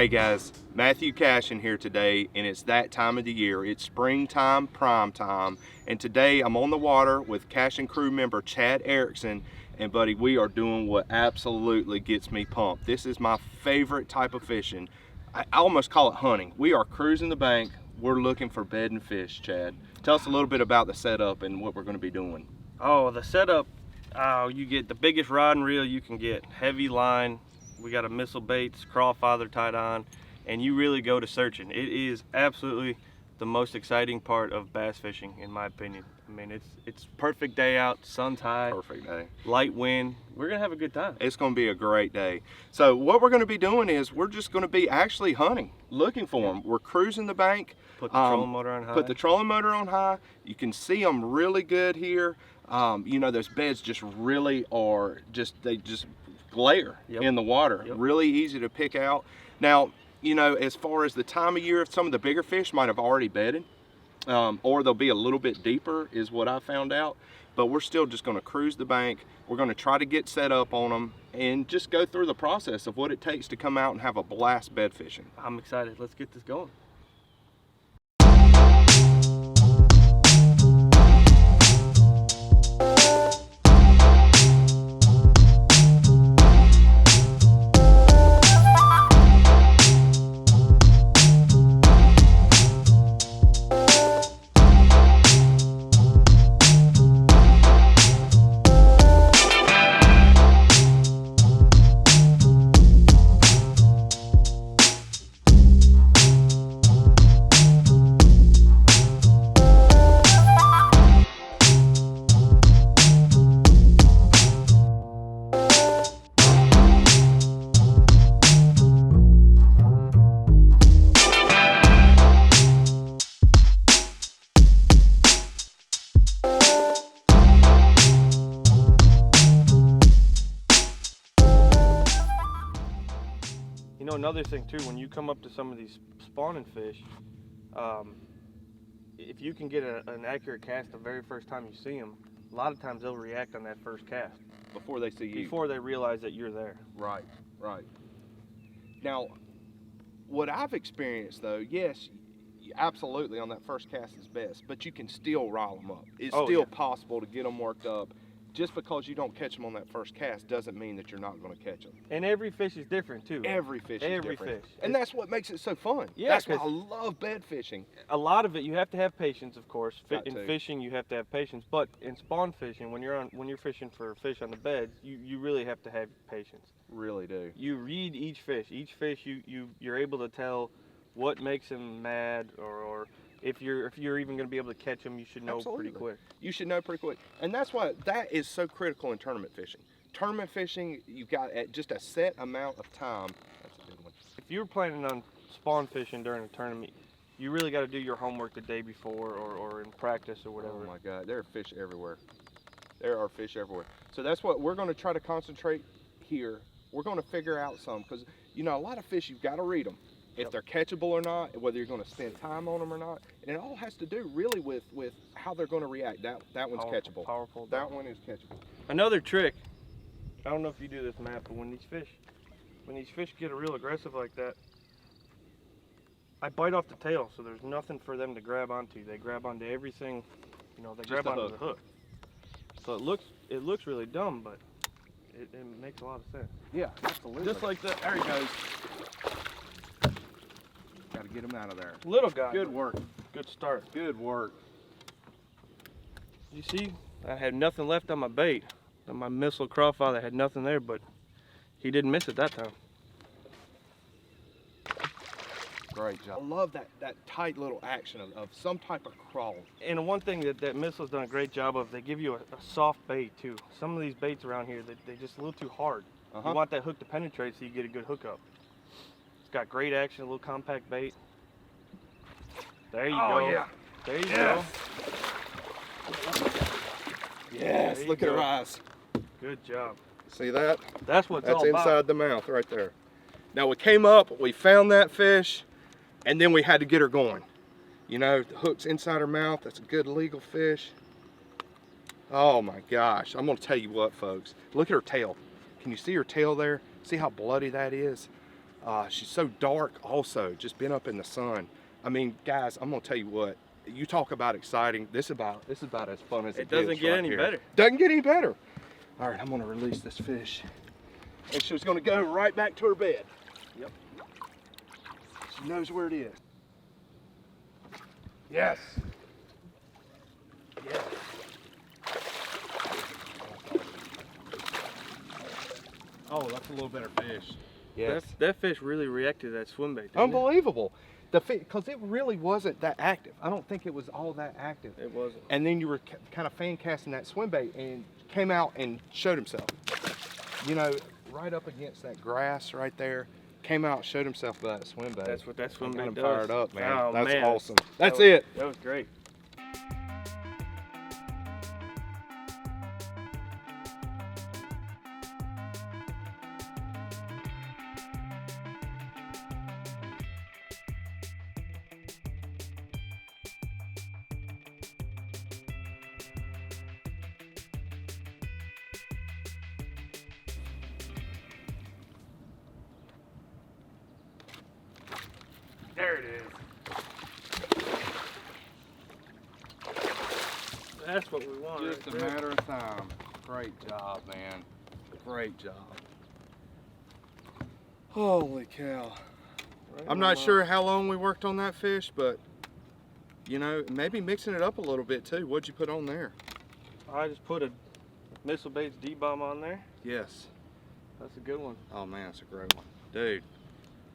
Hey guys, Matthew Cashion here today, and it's that time of the year. It's springtime, prime time, and today I'm on the water with Cashion crew member Chadd Eriksen, and buddy, we are doing what absolutely gets me pumped. This is my favorite type of fishing. I almost call it hunting. We are cruising the bank. We're looking for bedding fish, Chadd. Tell us a little bit about the setup and what we're going to be doing. Oh, the setup, you get the biggest rod and reel you can get, heavy line. We got a missile baits, crawfather tied on, and you really go to searching. It is absolutely the most exciting part of bass fishing, in my opinion. I mean, it's perfect day out, sun's high, Perfect day. light wind. We're gonna have a good time. It's going to be a great day. So what we're going to be doing is we're just going to be actually hunting, looking for them. We're cruising the bank. Put the trolling motor on high. Put the trolling motor on high. You can see them really good here. You know, those beds just really are they just glare in the water. Really easy to pick out. Now, you know, as far as the time of year, some of the bigger fish might have already bedded, or they'll be a little bit deeper is what I found out. But we're still just going to cruise the bank. We're going to try to get set up on them and just go through the process of what it takes to come out and have a blast bed fishing. I'm excited. Let's get this going. You know, another thing too, when you come up to some of these spawning fish, if you can get an accurate cast the very first time you see them, a lot of times they'll react on that first cast. Before they see you. Before they realize that you're there. Right, right. Now, what I've experienced though, yes, absolutely on that first cast is best, but you can still rile them up. It's still possible to get them worked up. Just because you don't catch them on that first cast doesn't mean that you're not going to catch them. And every fish is different too. Every fish is different. Fish. And that's what makes it so fun. Yeah, that's why I love bed fishing. A lot of it, you have to have patience, of course. In to. fishing, you have to have patience. But in spawn fishing, when you're fishing for fish on the beds, you really have to have patience. Really do. You read each fish. Each fish, you're able to tell what makes him mad, or if you're even going to be able to catch them, you should know pretty quick. You should know pretty quick. And that's why that is so critical in tournament fishing. Tournament fishing, you got at just a set amount of time. That's a good one. If you're planning on spawn fishing during a tournament, you really got to do your homework the day before or in practice or whatever. Oh my God, there are fish everywhere. There are fish everywhere. So that's what we're going to try to concentrate here. We're going to figure out some, because you know, a lot of fish, you've got to read them. If they're catchable or not, whether you're going to spend time on them or not. And it all has to do really with how they're going to react. That one's catchable. Powerful. That one is catchable. Another trick, I don't know if you do this, Matt, but when these fish get real aggressive like that, I bite off the tail, so there's nothing for them to grab onto. They grab onto everything, you know, they grab onto the hook. So it looks really dumb, but it makes a lot of sense. Yeah, absolutely. Just like that. There he goes. Got to get him out of there. Little guy. Good work. Good start. Good work. You see, I had nothing left on my bait. On my missile crawfather had nothing there, but he didn't miss it that time. Great job. I love that tight little action of some type of crawl. And one thing that missile's done a great job of, they give you a soft bait too. Some of these baits around here, they're just a little too hard. You want that hook to penetrate so you get a good hookup. It's got great action, a little compact bait. There you go. Yeah. There you go. Yes, look at her eyes. Good job. See that? That's what it's all about. That's inside the mouth right there. Now we came up, we found that fish, and then we had to get her going. You know, the hook's inside her mouth. That's a good legal fish. Oh my gosh. I'm gonna tell you what, folks. Look at her tail. Can you see her tail there? See how bloody that is? She's so dark also, just been up in the sun. I mean, guys, I'm gonna tell you what, you talk about exciting, this is about as fun as it gets. It doesn't get right any here. better. Doesn't get any better. All right, I'm gonna release this fish. And she's gonna go right back to her bed. Yep. She knows where it is. Yes. Yes. Oh, that's a little better fish. Yes. That fish really reacted to that swim bait. Unbelievable. Because it really wasn't that active. I don't think it was all that active. It wasn't. And then you were kind of fan casting that swim bait and came out and showed himself. You know, right up against that grass right there. Came out, showed himself by that swim bait. That's what that swim bait Got him does. fired up, man. Oh, That's man. awesome. That's That was, it. That was great. There it is. That's what we want. Just a matter of time. Great job, man. Great job. Holy cow. Right I'm not sure how long we worked on that fish, but you know, maybe mixing it up a little bit too. What'd you put on there? I just put a Missile Baits D-bomb on there. Yes. That's a good one. Oh man, that's a great one. Dude,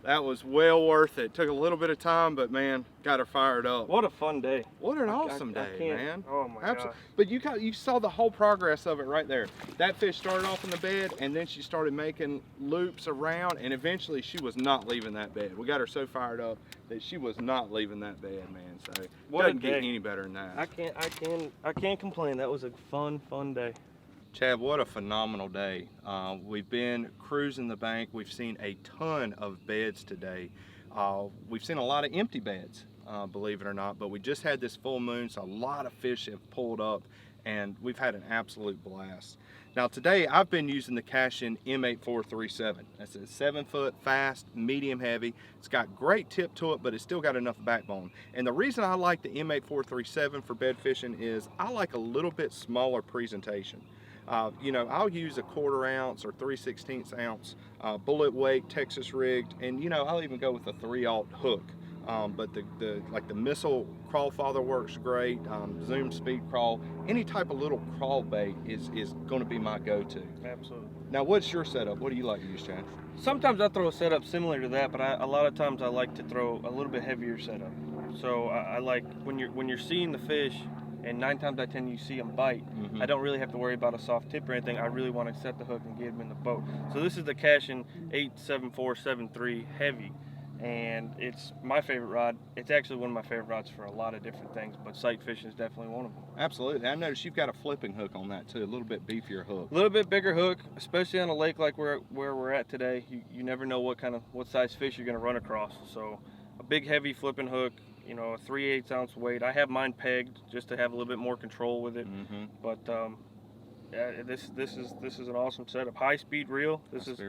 that was well worth it. Took a little bit of time, but man, got her fired up. What a fun day. What an awesome I day, can't- man. Oh my Absolutely. gosh. But you saw the whole progress of it right there. That fish started off in the bed, and then she started making loops around, and eventually she was not leaving that bed. We got her so fired up that she was not leaving that bed, man. So What a doesn't get day. any better than that. I can't complain. That was a fun day. Chad, what a phenomenal day. We've been cruising the bank. We've seen a ton of beds today. We've seen a lot of empty beds, believe it or not, but we just had this full moon, so a lot of fish have pulled up, and we've had an absolute blast. Now today, I've been using the Cashion M8437. That's a 7-foot fast, medium heavy. It's got great tip to it, but it's still got enough backbone. And the reason I like the M8437 for bed fishing is I like a little bit smaller presentation. You know, I'll use a 1/4 ounce or 3/16 ounce bullet weight Texas rigged, and you know, I'll even go with a 3/0 hook. But the missile crawl father works great. Zoom speed crawl, any type of little crawl bait is going to be my go-to. Absolutely. Now, what's your setup? What do you like to use, Chad? Sometimes I throw a setup similar to that, but a lot of times I like to throw a little bit heavier setup. So I like when you're seeing the fish, and 9 times out of 10 you see them bite. Mm-hmm. I don't really have to worry about a soft tip or anything. I really want to set the hook and get them in the boat. So this is the Cashion 87473 heavy, and it's my favorite rod. It's actually one of my favorite rods for a lot of different things, but sight fishing is definitely one of them. Absolutely. I noticed you've got a flipping hook on that too, a little bit beefier hook. A little bit bigger hook, especially on a lake like where we're at today. You never know what size fish you're going to run across. So a big heavy flipping hook, you know, a 3/8 ounce weight. I have mine pegged just to have a little bit more control with it. Mm-hmm. But yeah, this is an awesome setup. High speed reel. This is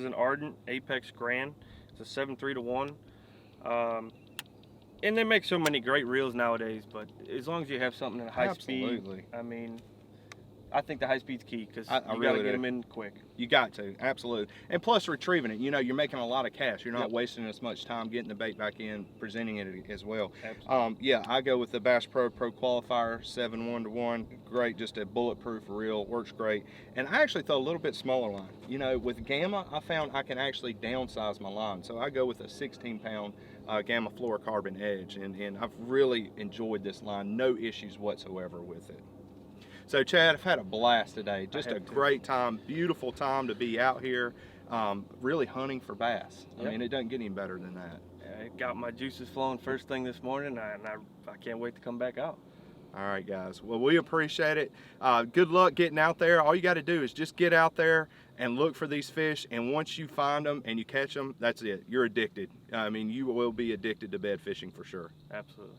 an Ardent Apex Grand. It's a 7.3-1. And they make so many great reels nowadays. But as long as you have something in high speed, I mean, I think the high speed's key because you really gotta get them in quick. You got to, absolutely. And plus retrieving it, you know, you're making a lot of cash. You're not wasting as much time getting the bait back in, presenting it as well. Absolutely. Yeah, I go with the Bass Pro Qualifier 7-1-1. Great, just a bulletproof reel, works great. And I actually throw a little bit smaller line. You know, with Gamma, I found I can actually downsize my line. So I go with a 16-pound Gamma fluorocarbon edge, and I've really enjoyed this line. No issues whatsoever with it. So Chad, I've had a blast today. Just a great time, beautiful time to be out here, really hunting for bass. I mean, it doesn't get any better than that. I got my juices flowing first thing this morning, and I can't wait to come back out. All right, guys. Well, we appreciate it. Good luck getting out there. All you got to do is just get out there and look for these fish, and once you find them and you catch them, that's it. You're addicted. I mean, you will be addicted to bed fishing for sure. Absolutely.